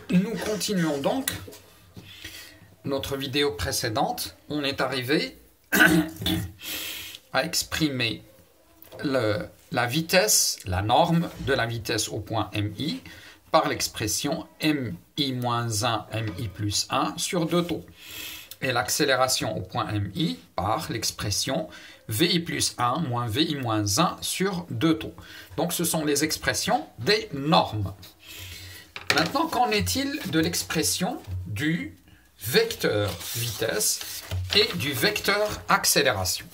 Nous continuons donc notre vidéo précédente. On est arrivé à exprimer la vitesse, la norme de la vitesse au point MI par l'expression MI-1, MI plus 1 sur 2 taux. Et l'accélération au point MI par l'expression VI plus 1 moins VI moins 1 sur 2 taux. Donc ce sont les expressions des normes. Maintenant, qu'en est-il de l'expression du vecteur vitesse et du vecteur accélération?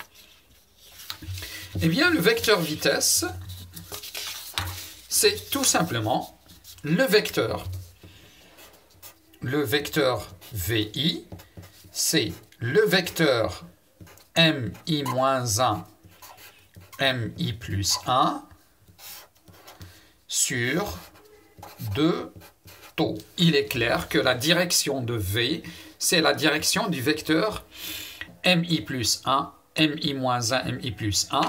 Eh bien, le vecteur vitesse, c'est tout simplement le vecteur. Le vecteur VI, c'est le vecteur MI-1, MI plus 1 sur 2 taux. Il est clair que la direction de V, c'est la direction du vecteur MI plus 1, MI moins 1, MI plus 1.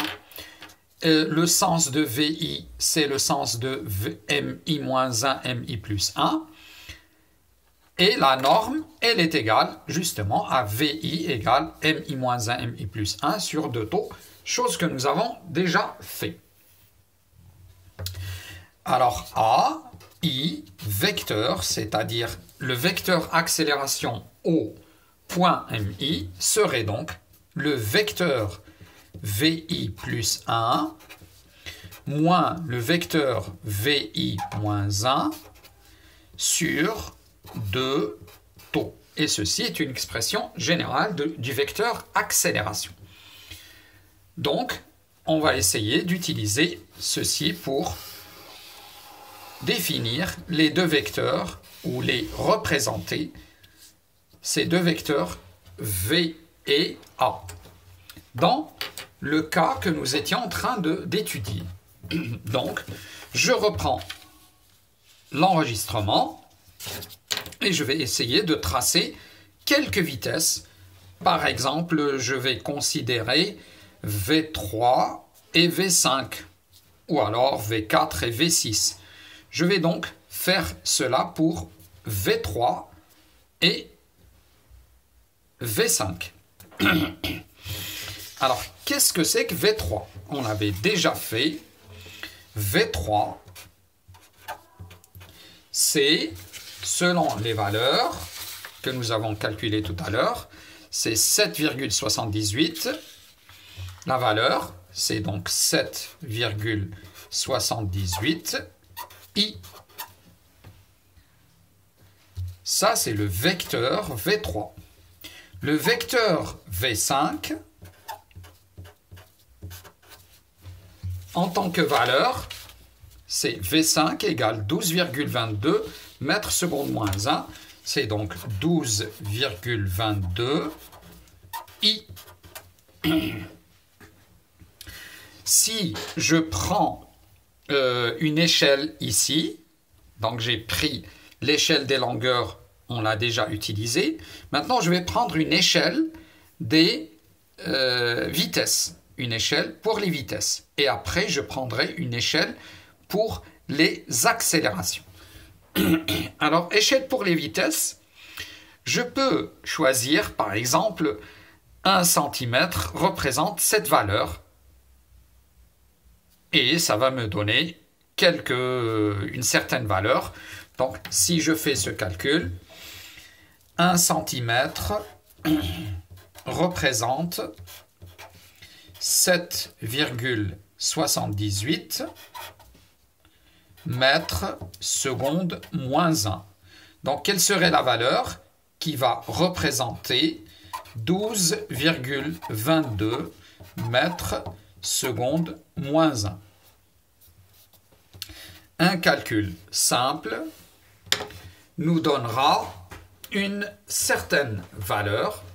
Le sens de VI, c'est le sens de MI moins 1, MI plus 1. Et la norme, elle est égale justement à VI égale MI moins 1, MI plus 1 sur 2 taux, chose que nous avons déjà fait. Alors A, I, vecteur, c'est-à-dire le vecteur accélération au point MI, serait donc le vecteur VI plus 1 moins le vecteur VI moins 1 sur 2 taux. Et ceci est une expression générale du vecteur accélération. Donc, on va essayer d'utiliser ceci pour définir les deux vecteurs ou les représenter, ces deux vecteurs V et A, dans le cas que nous étions en train d'étudier. Donc, je reprends l'enregistrement et je vais essayer de tracer quelques vitesses. Par exemple, je vais considérer V3 et V5, ou alors V4 et V6. Je vais donc faire cela pour V3 et V5. Alors, qu'est-ce que c'est que V3? On avait déjà fait. V3, c'est, selon les valeurs que nous avons calculées tout à l'heure, c'est 7,78. La valeur, c'est donc 7,78 I. Ça, c'est le vecteur V3. Le vecteur V5, en tant que valeur, c'est V5 égale 12,22 mètres secondes moins 1. C'est donc 12,22 I. Si je prends une échelle ici, donc j'ai pris l'échelle des longueurs, on l'a déjà utilisée. Maintenant, je vais prendre une échelle des vitesses, une échelle pour les vitesses. Et après, je prendrai une échelle pour les accélérations. Alors, échelle pour les vitesses, je peux choisir, par exemple, 1 cm représente cette valeur. Et ça va me donner une certaine valeur. Donc, si je fais ce calcul, 1 cm représente 7,78 mètres secondes moins 1. Donc, quelle serait la valeur qui va représenter 12,22 mètres secondes moins 1? Un calcul simple nous donnera une certaine valeur